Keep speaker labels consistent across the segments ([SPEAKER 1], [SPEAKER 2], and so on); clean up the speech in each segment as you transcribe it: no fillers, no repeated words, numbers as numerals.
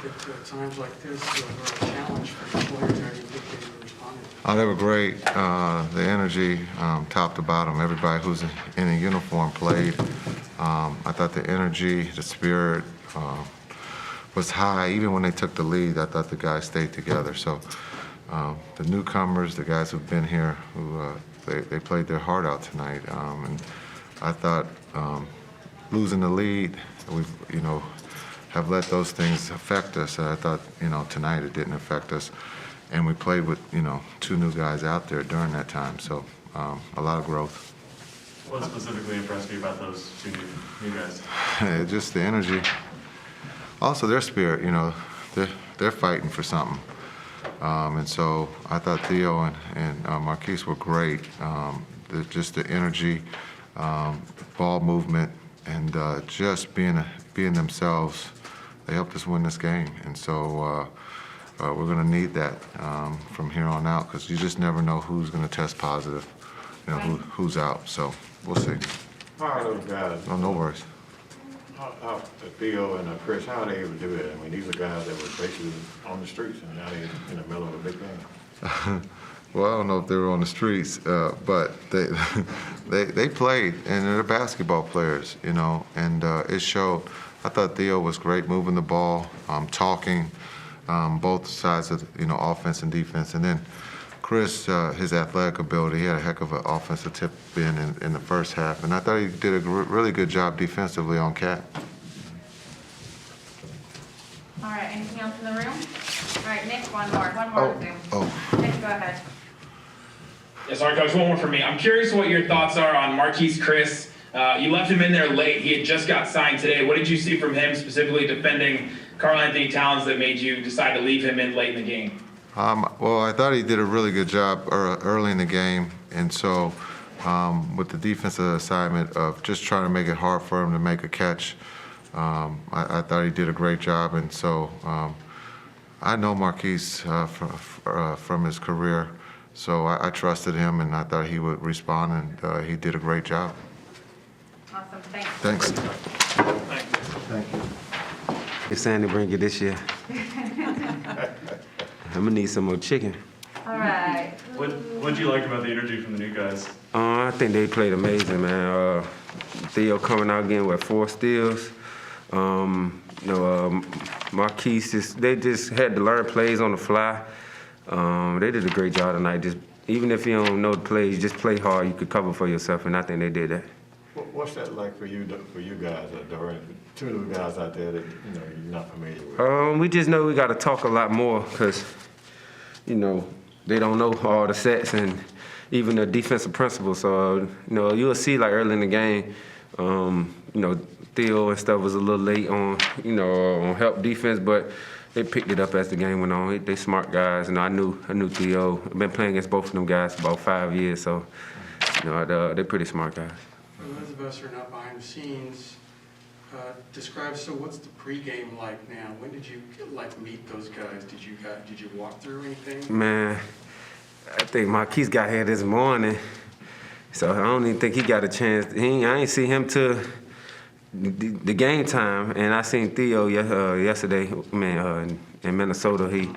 [SPEAKER 1] at times like this were a challenge for the players? How do you think they responded?
[SPEAKER 2] Oh, they were great. The energy, top to bottom, everybody who's in a uniform played. I thought the energy, the spirit was high. Even when they took the lead, I thought the guys stayed together. So the newcomers, the guys who've been here, they played their heart out tonight. And I thought losing the lead, we've, have let those things affect us. I thought, tonight it didn't affect us. And we played with, two new guys out there during that time. So a lot of growth.
[SPEAKER 3] What specifically impressed you about those two new guys?
[SPEAKER 2] Just the energy. Also their spirit, they're fighting for something. And so I thought Theo and Marquise were great. Just the energy, ball movement, and just being themselves. They helped us win this game. And so we're going to need that from here on out, because you just never know who's going to test positive, who's out. So we'll see.
[SPEAKER 4] How are those guys?
[SPEAKER 2] Oh, no worries.
[SPEAKER 4] How Theo and Chris, how are they able to do that? I mean, these are guys that were basically on the streets, and now they're in the middle of a big game.
[SPEAKER 2] Well, I don't know if they were on the streets, but they played, and they're basketball players, and it showed. I thought Theo was great moving the ball, talking, both sides of offense and defense, and then Chris, his athletic ability, he had a heck of an offensive tip in the first half, and I thought he did a really good job defensively on Cat.
[SPEAKER 5] All right, anything else in the room? All right, Nick, one more Zoom. Nick, go ahead.
[SPEAKER 6] Yeah, sorry, Coach, one more for me. I'm curious what your thoughts are on Marquise Chris. You left him in there late. He had just got signed today. What did you see from him, specifically defending Karl-Anthony Towns, that made you decide to leave him in late in the game?
[SPEAKER 2] Well, I thought he did a really good job early in the game, and so with the defensive assignment of just trying to make it hard for him to make a catch, I thought he did a great job, and so I know Marquise from his career, so I trusted him, and I thought he would respond, and he did a great job.
[SPEAKER 5] Awesome, thanks.
[SPEAKER 2] Thanks.
[SPEAKER 4] Thank you.
[SPEAKER 7] It's Sandy bring you this year. I'm gonna need some more chicken.
[SPEAKER 5] All right.
[SPEAKER 3] What'd you like about the energy from the new guys?
[SPEAKER 7] I think they played amazing, man. Theo coming out again with 4 steals. Marquise, they just had to learn plays on the fly. They did a great job tonight. Just even if you don't know the plays, just play hard. You could cover for yourself, and I think they did that.
[SPEAKER 4] What's that like for you guys, Dorian? Two of the guys out there that you're not familiar with.
[SPEAKER 7] We just know we got to talk a lot more, because they don't know all the sets and even the defensive principles. So you'll see like early in the game, Theo and stuff was a little late on on help defense, but they picked it up as the game went on. They smart guys, and I knew Theo. I've been playing against both of them guys for about 5 years, so they're pretty smart guys.
[SPEAKER 1] For those of us who are not behind the scenes, so what's the pregame like now? When did you meet those guys? Did you walk through anything?
[SPEAKER 7] Man, I think Marquise got here this morning, so I don't even think he got a chance. I ain't see him till the game time, and I seen Theo yesterday. Man, in Minnesota, he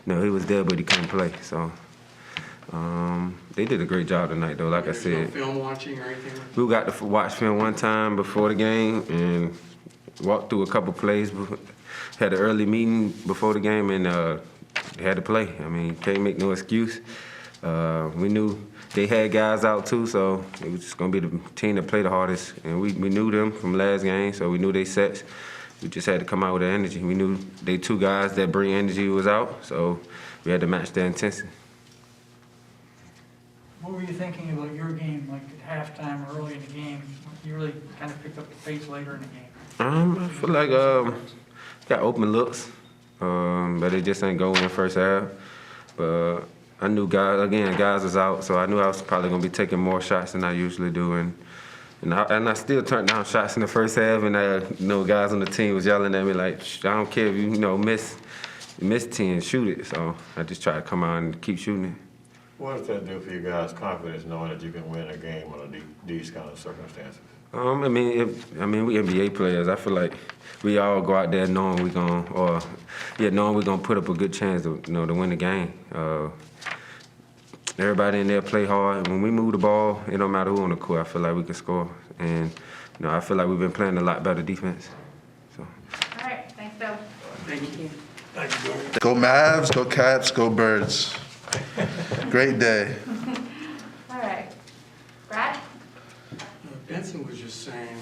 [SPEAKER 7] was there, but he couldn't play. So they did a great job tonight, though. Like I said,
[SPEAKER 1] no film watching or anything?
[SPEAKER 7] We got to watch film one time before the game and walked through a couple plays. Had an early meeting before the game, and had to play. I mean, can't make no excuse. We knew they had guys out too, so it was just gonna be the team that played the hardest. And we knew them from last game, so we knew they sets. We just had to come out with the energy. We knew they 2 guys that bring energy was out, so we had to match their intensity.
[SPEAKER 8] What were you thinking about your game, like at halftime or early in the game? You really kind of picked up the pace later in the game.
[SPEAKER 7] I feel like got open looks, but it just ain't go in the first half. But I knew guys was out, so I knew I was probably gonna be taking more shots than I usually do, and I still turned down shots in the first half, and guys on the team was yelling at me like, I don't care if you miss 10, shoot it. So I just try to come out and keep shooting it.
[SPEAKER 4] What does that do for you guys' confidence, knowing that you can win a game under these kind of circumstances?
[SPEAKER 7] I mean, we NBA players. I feel like we all go out there knowing we're gonna put up a good chance to win the game. Everybody in there play hard. When we move the ball, it don't matter who on the court. I feel like we can score, and I feel like we've been playing a lot better defense. So.
[SPEAKER 5] All right, thanks, Bill.
[SPEAKER 1] Thank you.
[SPEAKER 9] Go Mavs, go Cats, go Birds. Great day.
[SPEAKER 5] All right. Brad?
[SPEAKER 1] Benson was just saying,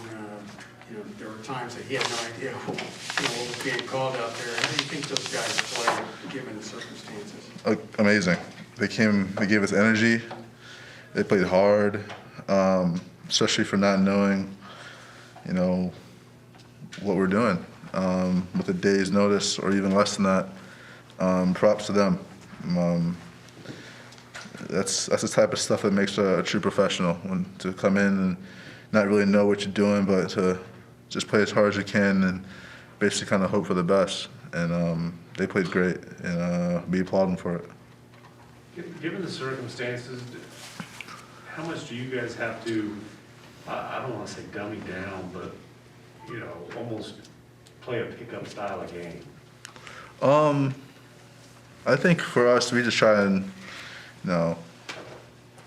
[SPEAKER 1] there were times that he had no idea what was being called out there. How do you think those guys played, given the circumstances?
[SPEAKER 9] Amazing. They gave us energy. They played hard, especially for not knowing, what we're doing. With a day's notice or even less than that, props to them. That's the type of stuff that makes a true professional, to come in and not really know what you're doing, but to just play as hard as you can and basically kind of hope for the best. And they played great, and we applaud them for it.
[SPEAKER 10] Given the circumstances, how much do you guys have to, I don't want to say dummy down, but, almost play a pickup style of game?
[SPEAKER 9] I think for us, we just try and, I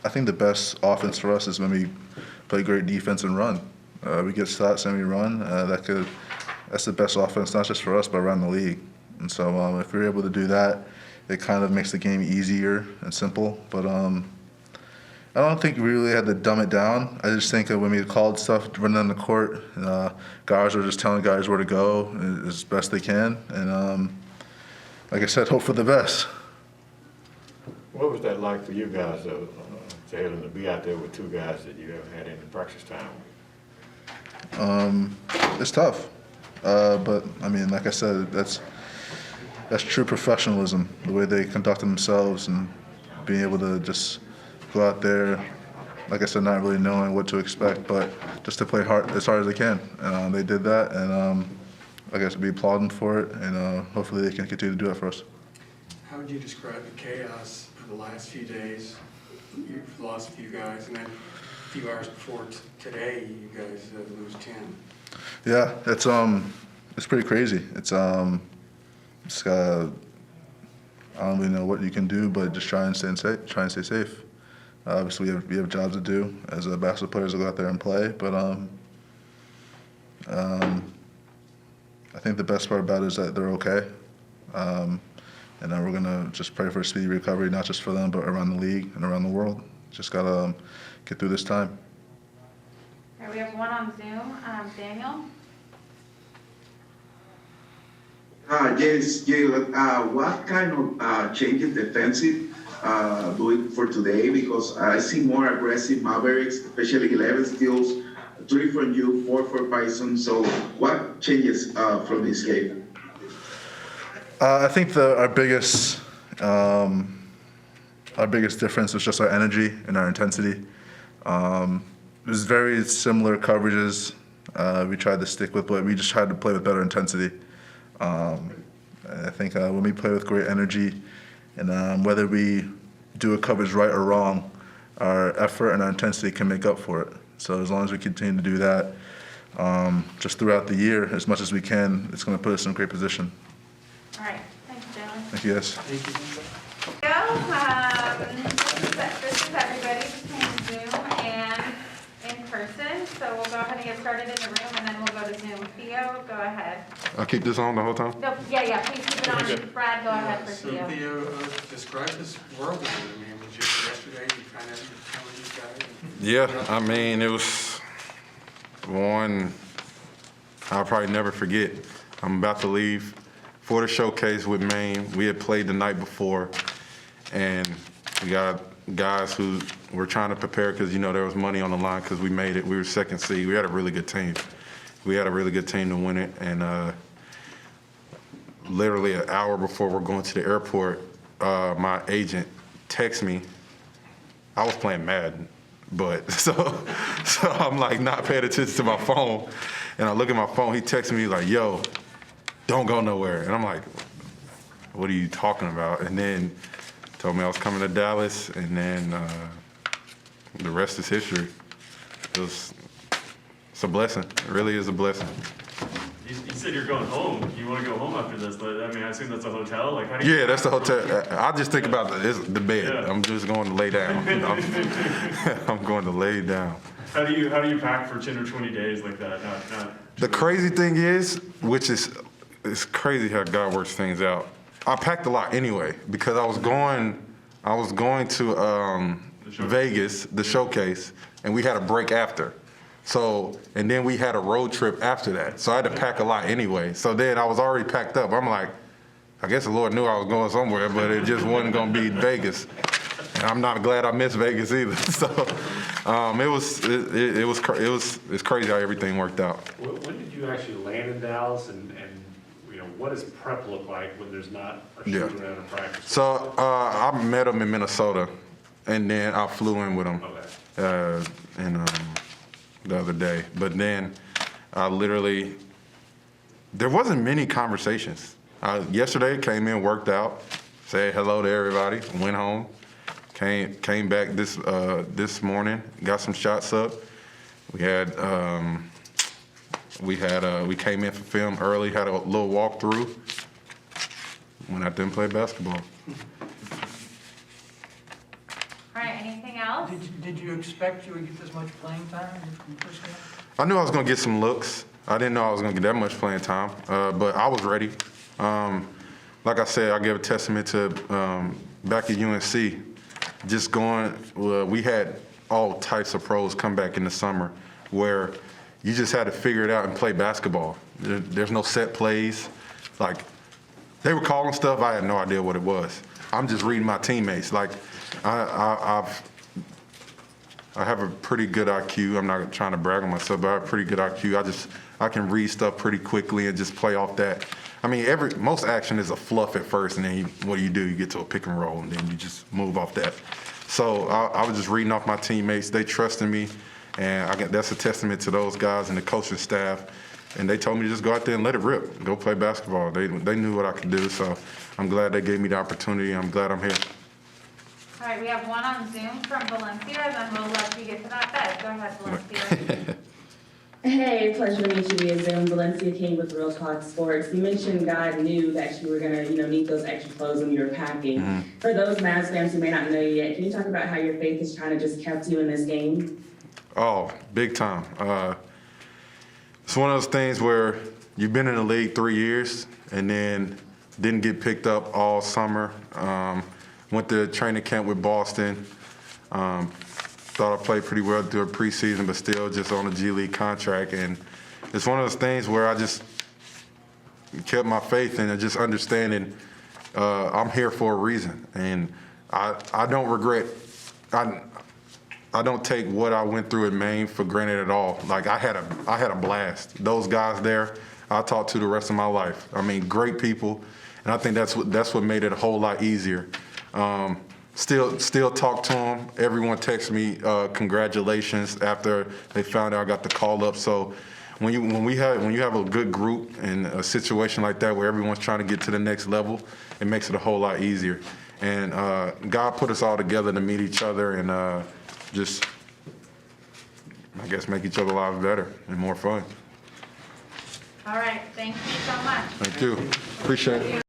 [SPEAKER 9] think the best offense for us is when we play great defense and run. We get shots and we run. That's the best offense, not just for us, but around the league. And so if we're able to do that, it kind of makes the game easier and simple. But I don't think we really had to dumb it down. I just think that when we called stuff running on the court, guys were just telling guys where to go as best they can. And like I said, hope for the best.
[SPEAKER 4] What was that like for you guys, Jalen, to be out there with two guys that you haven't had any practice time?
[SPEAKER 9] It's tough. But, I mean, like I said, that's true professionalism, the way they conduct themselves and being able to just go out there, like I said, not really knowing what to expect, but just to play as hard as they can. They did that, and I guess we applaud them for it, and hopefully they can continue to do it for us.
[SPEAKER 1] How would you describe the chaos of the last few days? You've lost a few guys, and then a few hours before today, you guys lose 10.
[SPEAKER 9] Yeah, it's pretty crazy. I don't really know what you can do, but just try and stay safe. Obviously, we have jobs to do as basketball players to go out there and play. But I think the best part about it is that they're okay. And then we're gonna just pray for a speedy recovery, not just for them, but around the league and around the world. Just gotta get through this time.
[SPEAKER 5] All right, we have one on Zoom. Daniel?
[SPEAKER 11] Yes, Jalen, what kind of changes defensive doing for today? Because I see more aggressive Mavericks, especially 11 steals, 3 from you, 4 for Pinson. So what changes from this game?
[SPEAKER 9] I think our biggest difference was just our energy and our intensity. It was very similar coverages we tried to stick with, but we just tried to play with better intensity. I think when we play with great energy, and whether we do a coverage right or wrong, our effort and our intensity can make up for it. So as long as we continue to do that just throughout the year, as much as we can, it's going to put us in a great position.
[SPEAKER 5] All right, thanks, Jalen.
[SPEAKER 9] Thank you, guys.
[SPEAKER 1] Thank you.
[SPEAKER 5] This is everybody between Zoom and in person. So we'll go ahead and get started in the room, and then we'll go to Zoom. Theo, go ahead.
[SPEAKER 2] I'll keep this on the whole time?
[SPEAKER 5] No, yeah, please keep it on. Brad, go ahead for
[SPEAKER 1] So
[SPEAKER 5] Theo.
[SPEAKER 1] Theo, describe this whirlwind. I mean, was just yesterday you kind of telling these guys?
[SPEAKER 12] Yeah, I mean, it was one I'll probably never forget. I'm about to leave for the showcase with Maine. We had played the night before, and we got guys who were trying to prepare because, there was money on the line because we made it. We were second seed. We had a really good team. We had a really good team to win it, and literally an hour before we're going to the airport, my agent texts me. I was playing Madden, but so I'm like not paying attention to my phone, and I look at my phone. He texts me like, "Yo, don't go nowhere," and I'm like, "What are you talking about?" And then told me I was coming to Dallas, and then the rest is history. It was It's a blessing. It really is a blessing.
[SPEAKER 3] You said you're going home. You want to go home after this, but I mean, I assume that's a hotel. Like, how do you?
[SPEAKER 12] Yeah, that's the hotel. I just think about the bed.
[SPEAKER 3] Yeah.
[SPEAKER 12] I'm just going to lay down. I'm going to lay down.
[SPEAKER 3] How do you pack for 10 or 20 days like that?
[SPEAKER 12] The crazy thing is, which is, it's crazy how God works things out. I packed a lot anyway because I was going to Vegas, the showcase, and we had a break after. So, and then we had a road trip after that. So I had to pack a lot anyway. So then I was already packed up. I'm like, I guess the Lord knew I was going somewhere, but it just wasn't going to be Vegas. And I'm not glad I missed Vegas either. So it's crazy how everything worked out.
[SPEAKER 10] When did you actually land in Dallas, and you know, what does prep look like when there's not a shoot around a practice?
[SPEAKER 12] So I met him in Minnesota, and then I flew in with him the other day. But then I literally, there wasn't many conversations. Yesterday came in, worked out, said hello to everybody, went home. Came back this morning, got some shots up. We came in for film early, had a little walkthrough. Went out there and played basketball.
[SPEAKER 5] All right, anything else?
[SPEAKER 8] Did you expect you would get this much playing time in the first game?
[SPEAKER 12] I knew I was gonna get some looks. I didn't know I was gonna get that much playing time, but I was ready. Like I said, I give a testament to back at UNC. Just going, we had all types of pros come back in the summer where you just had to figure it out and play basketball. There's no set plays. Like, they were calling stuff, I had no idea what it was. I'm just reading my teammates. Like, I have a pretty good IQ. I'm not trying to brag on myself, but I have a pretty good IQ. I can read stuff pretty quickly and just play off that. I mean, most action is a fluff at first, and then what do? You get to a pick and roll, and then you just move off that. So I was just reading off my teammates. They trusted me, and that's a testament to those guys and the coaching staff. And they told me to just go out there and let it rip, go play basketball. They knew what I could do, so I'm glad they gave me the opportunity. I'm glad I'm here.
[SPEAKER 5] All right, we have one on Zoom from Valencia, and then we'll let you get to that bed. Go ahead, Valencia.
[SPEAKER 13] Hey, pleasure to meet you via Zoom. Valencia King with Real Talk Sports. You mentioned God knew that you were going to, need those extra clothes when you were packing. Mm-hmm. For those Mavs fans who may not know you yet, can you talk about how your faith has kind of just kept you in this game?
[SPEAKER 12] Oh, big time. It's one of those things where you've been in the league 3 years and then didn't get picked up all summer. Went to training camp with Boston. Thought I played pretty well through the preseason, but still just on a G League contract. And it's one of those things where I just kept my faith and just understanding I'm here for a reason. And I don't regret, I don't take what I went through in Maine for granted at all. Like, I had a blast. Those guys there, I'll talk to the rest of my life. I mean, great people. And I think that's what made it a whole lot easier. Still talk to them. Everyone texts me congratulations after they found out I got the call up. So when you have a good group in a situation like that where everyone's trying to get to the next level, it makes it a whole lot easier. And God put us all together to meet each other and just, I guess, make each other's lives better and more fun.
[SPEAKER 5] All right, thank you so much.
[SPEAKER 12] Thank you. Appreciate it.